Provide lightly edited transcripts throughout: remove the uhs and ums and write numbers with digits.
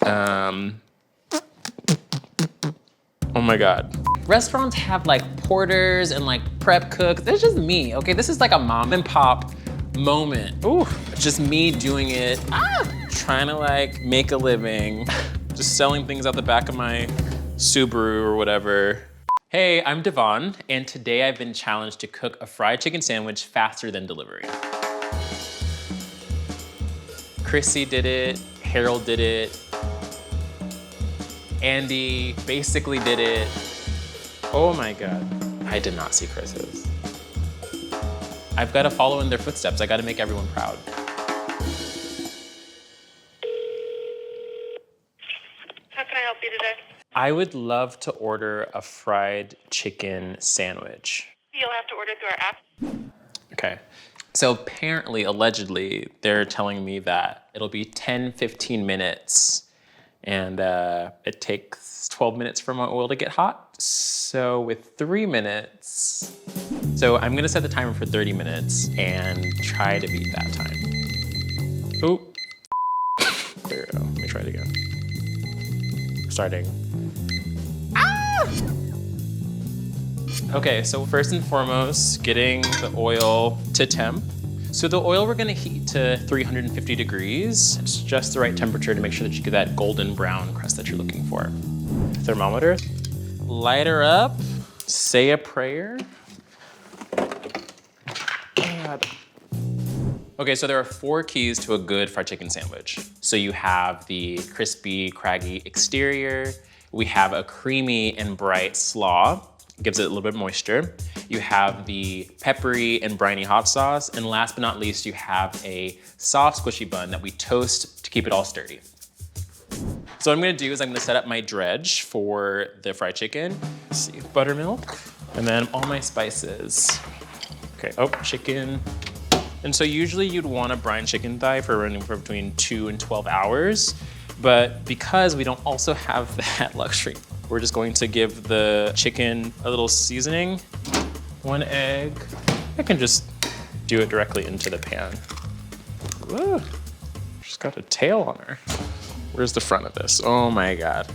Oh my God. Restaurants have like porters and like prep cooks. It's just me, okay? This is like a mom and pop moment. Ooh, just me doing it. Trying to like make a living. Just selling things out the back of my Subaru or whatever. Hey, I'm DeVonn, and today I've been challenged to cook a fried chicken sandwich faster than delivery. Chrissy did it, Harold did it, Andy basically did it. Oh my God, I did not see Chris's. I've got to follow in their footsteps. I got to make everyone proud. How can I help you today? I would love to order a fried chicken sandwich. You'll have to order through our app. Okay. So apparently, allegedly, they're telling me that it'll be 10-15 minutes and it takes 12 minutes for my oil to get hot. So with 3 minutes, so I'm gonna set the timer for 30 minutes and try to beat that time. Oh, there we go. Let me try it again. Starting. Okay, so first and foremost, getting the oil to temp. So the oil we're gonna heat to 350 degrees. It's just the right temperature to make sure that you get that golden brown crust that you're looking for. Thermometer, light her up, say a prayer. God. Okay, so there are 4 keys to a good fried chicken sandwich. So you have the crispy, craggy exterior. We have a creamy and bright slaw. Gives it a little bit of moisture. You have the peppery and briny hot sauce. And last but not least, you have a soft squishy bun that we toast to keep it all sturdy. So what I'm gonna do is I'm gonna set up my dredge for the fried chicken. Let's see, buttermilk, and then all my spices. Okay, oh, chicken. And so usually you'd want a brine chicken thigh for running for between 2 and 12 hours. But because we don't also have that luxury, we're just going to give the chicken a little seasoning. 1 egg. I can just do it directly into the pan. Ooh, she's got a tail on her. Where's the front of this? Oh my God.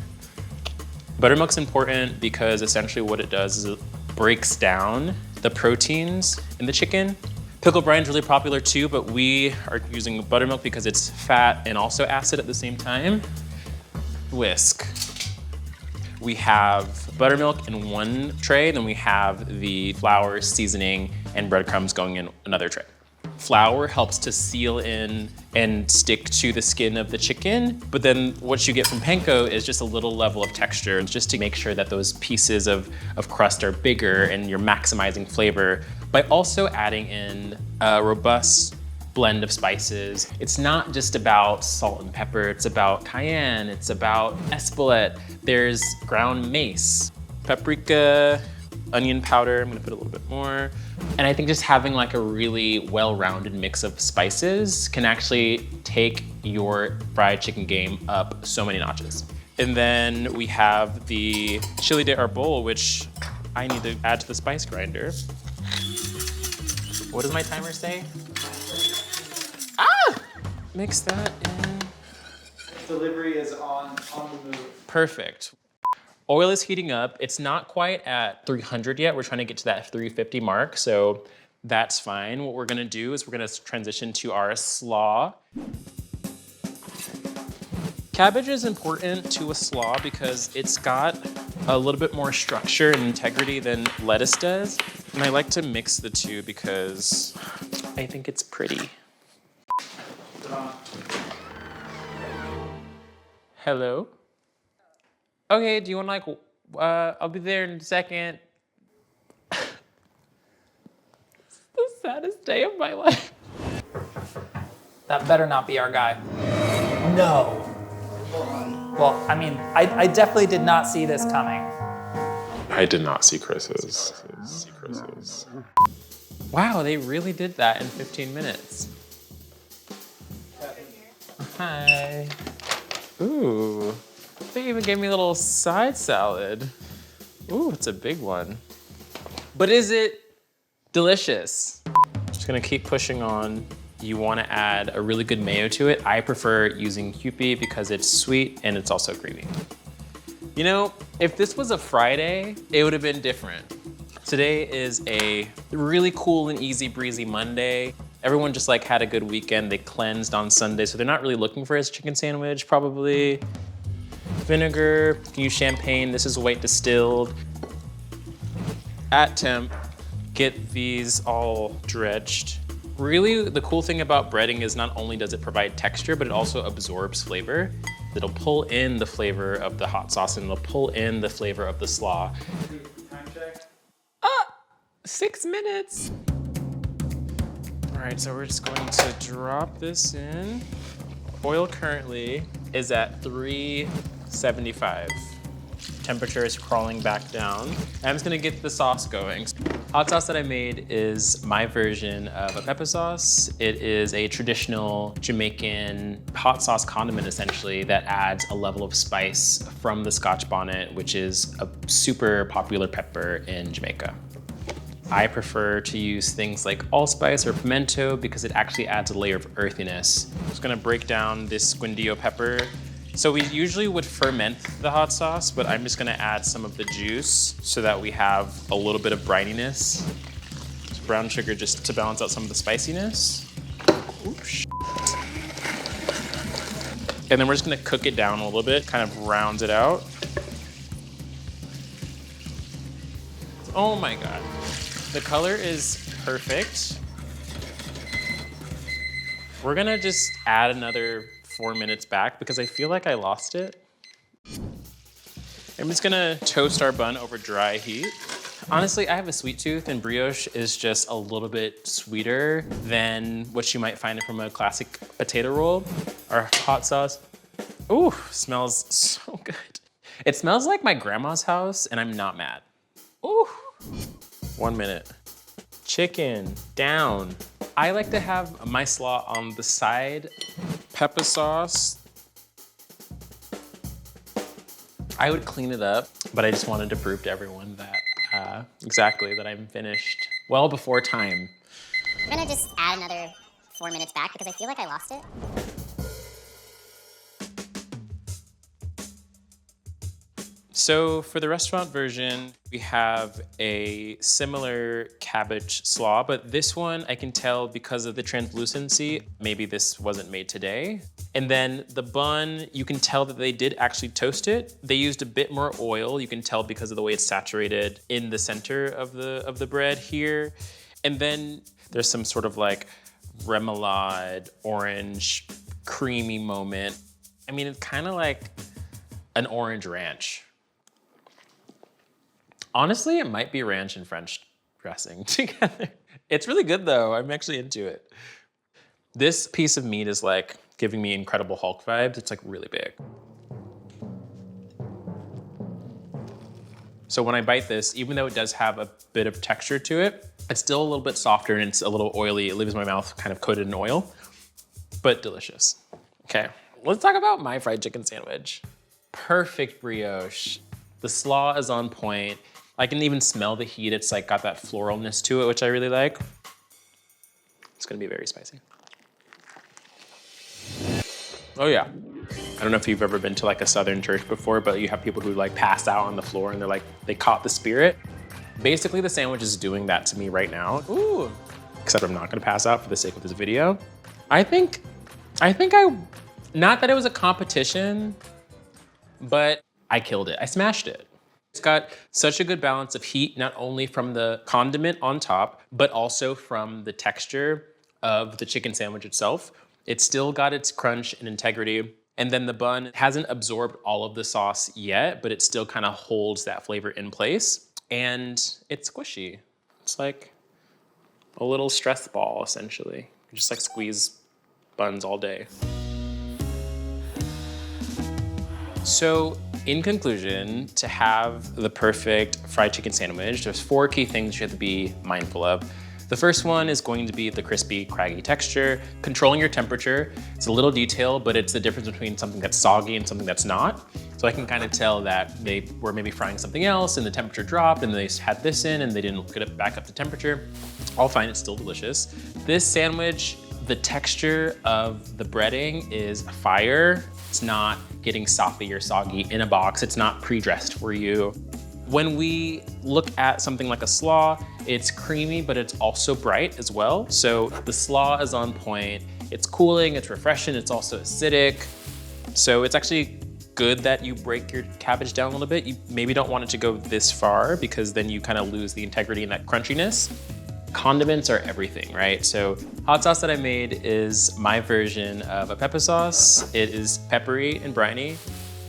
Buttermilk's important because essentially what it does is it breaks down the proteins in the chicken. Pickle brine's really popular too, but we are using buttermilk because it's fat and also acid at the same time. Whisk. We have buttermilk in one tray, then we have the flour, seasoning, and breadcrumbs going in another tray. Flour helps to seal in and stick to the skin of the chicken, but then what you get from panko is just a little level of texture, just to make sure that those pieces of crust are bigger and you're maximizing flavor by also adding in a robust blend of spices. It's not just about salt and pepper, it's about cayenne, it's about espelette, there's ground mace, paprika, onion powder, I'm gonna put a little bit more. And I think just having like a really well-rounded mix of spices can actually take your fried chicken game up so many notches. And then we have the chile de árbol, which I need to add to the spice grinder. What does my timer say? Mix that in. Delivery is on the move. Perfect. Oil is heating up. It's not quite at 300 yet. We're trying to get to that 350 mark, so that's fine. What we're gonna do is we're gonna transition to our slaw. Cabbage is important to a slaw because it's got a little bit more structure and integrity than lettuce does. And I like to mix the two because I think it's pretty. Hello? Okay, do you want to I'll be there in a second. It's the saddest day of my life. That better not be our guy. No. Well, I mean, I definitely did not see this coming. I did not see Chris's. Wow, they really did that in 15 minutes. Hi. Ooh, they even gave me a little side salad. Ooh, it's a big one. But is it delicious? Just gonna keep pushing on You wanna add a really good mayo to it. I prefer using Kewpie because it's sweet and it's also creamy. You know, if this was a Friday, it would have been different. Today is a really cool and easy breezy Monday. Everyone just like had a good weekend. They cleansed on Sunday, so they're not really looking for a chicken sandwich, probably. Vinegar, you can use champagne. This is white distilled. At temp, get these all dredged. Really, the cool thing about breading is not only does it provide texture, but it also absorbs flavor. It'll pull in the flavor of the hot sauce and it'll pull in the flavor of the slaw. Time check. 6 minutes. All right, so we're just going to drop this in. Oil currently is at 375. Temperature is crawling back down. I'm just gonna get the sauce going. Hot sauce that I made is my version of a Peppa sauce. It is a traditional Jamaican hot sauce condiment, essentially, that adds a level of spice from the Scotch bonnet, which is a super popular pepper in Jamaica. I prefer to use things like allspice or pimento because it actually adds a layer of earthiness. I'm just gonna break down this squindio pepper. So we usually would ferment the hot sauce, but I'm just gonna add some of the juice so that we have a little bit of brininess. Just brown sugar just to balance out some of the spiciness. Oops. And then we're just gonna cook it down a little bit, kind of round it out. Oh my God. The color is perfect. We're gonna just add another 4 minutes back because I feel like I lost it. I'm just gonna toast our bun over dry heat. Honestly, I have a sweet tooth and brioche is just a little bit sweeter than what you might find from a classic potato roll. Our hot sauce, ooh, smells so good. It smells like my grandma's house and I'm not mad. Ooh. 1 minute. Chicken, down. I like to have my slaw on the side. Peppa sauce. I would clean it up, but I just wanted to prove to everyone that, exactly, that I'm finished well before time. I'm gonna just add another 4 minutes back because I feel like I lost it. So for the restaurant version, we have a similar cabbage slaw, but this one I can tell because of the translucency, maybe this wasn't made today. And then the bun, you can tell that they did actually toast it. They used a bit more oil. You can tell because of the way it's saturated in the center of the bread here. And then there's some sort of like remoulade, orange, creamy moment. I mean, it's kind of like an orange ranch. Honestly, it might be ranch and French dressing together. It's really good though. I'm actually into it. This piece of meat is like giving me Incredible Hulk vibes. It's like really big. So when I bite this, even though it does have a bit of texture to it, it's still a little bit softer and it's a little oily. It leaves my mouth kind of coated in oil, but delicious. Okay, let's talk about my fried chicken sandwich. Perfect brioche. The slaw is on point. I can even smell the heat. It's like got that floralness to it, which I really like. It's gonna be very spicy. Oh yeah. I don't know if you've ever been to like a Southern church before, but you have people who like pass out on the floor and they're like, they caught the spirit. Basically the sandwich is doing that to me right now. Ooh. Except I'm not gonna pass out for the sake of this video. I think not that it was a competition, but I killed it. I smashed it. It's got such a good balance of heat, not only from the condiment on top, but also from the texture of the chicken sandwich itself. It's still got its crunch and integrity. And then the bun hasn't absorbed all of the sauce yet, but it still kind of holds that flavor in place. And it's squishy. It's like a little stress ball, essentially. You just like squeeze buns all day. So in conclusion, to have the perfect fried chicken sandwich, there's 4 key things you have to be mindful of. The first one is going to be the crispy, craggy texture, controlling your temperature. It's a little detail, but it's the difference between something that's soggy and something that's not. So I can kind of tell that they were maybe frying something else and the temperature dropped and they had this in and they didn't get it back up to temperature. All fine, it's still delicious. This sandwich, The texture of the breading is fire. It's not getting soppy or soggy in a box. It's not pre-dressed for you. When we look at something like a slaw, it's creamy, but it's also bright as well. So the slaw is on point. It's cooling, it's refreshing, it's also acidic. So it's actually good that you break your cabbage down a little bit. You maybe don't want it to go this far because then you kind of lose the integrity and that crunchiness. Condiments are everything, right? So hot sauce that I made is my version of a Peppa sauce. It is peppery and briny.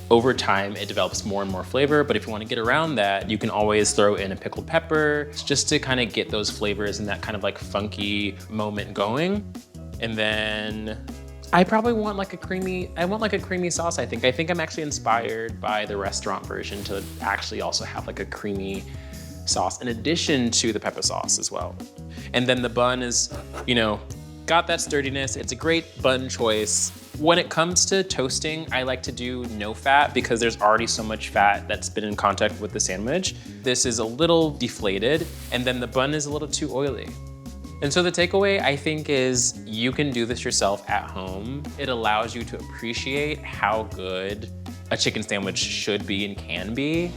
Over time, it develops more and more flavor, but if you want to get around that, you can always throw in a pickled pepper just to kind of get those flavors and that kind of like funky moment going. And then I probably want like a creamy sauce, I think. I think I'm actually inspired by the restaurant version to actually also have like a creamy sauce in addition to the Peppa sauce as well. And then the bun is, you know, got that sturdiness. It's a great bun choice. When it comes to toasting, I like to do no fat because there's already so much fat that's been in contact with the sandwich. This is a little deflated, and then the bun is a little too oily. And so the takeaway, I think, is you can do this yourself at home. It allows you to appreciate how good a chicken sandwich should be and can be.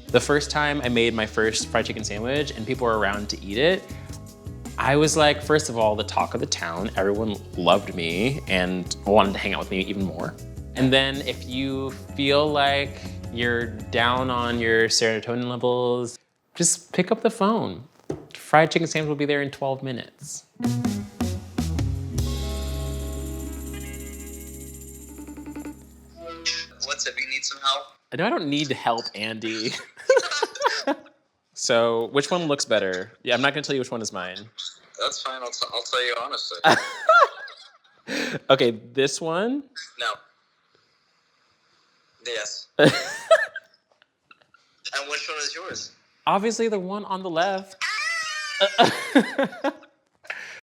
The first time I made my first fried chicken sandwich and people were around to eat it, I was like, first of all, the talk of the town. Everyone loved me and wanted to hang out with me even more. And then if you feel like you're down on your serotonin levels, just pick up the phone. Fried chicken sandwich will be there in 12 minutes. What's up, you need some help? I know I don't need help, Andy. So which one looks better? Yeah, I'm not gonna tell you which one is mine. That's fine, I'll tell you honestly. Okay, this one? No. Yes. And which one is yours? Obviously the one on the left.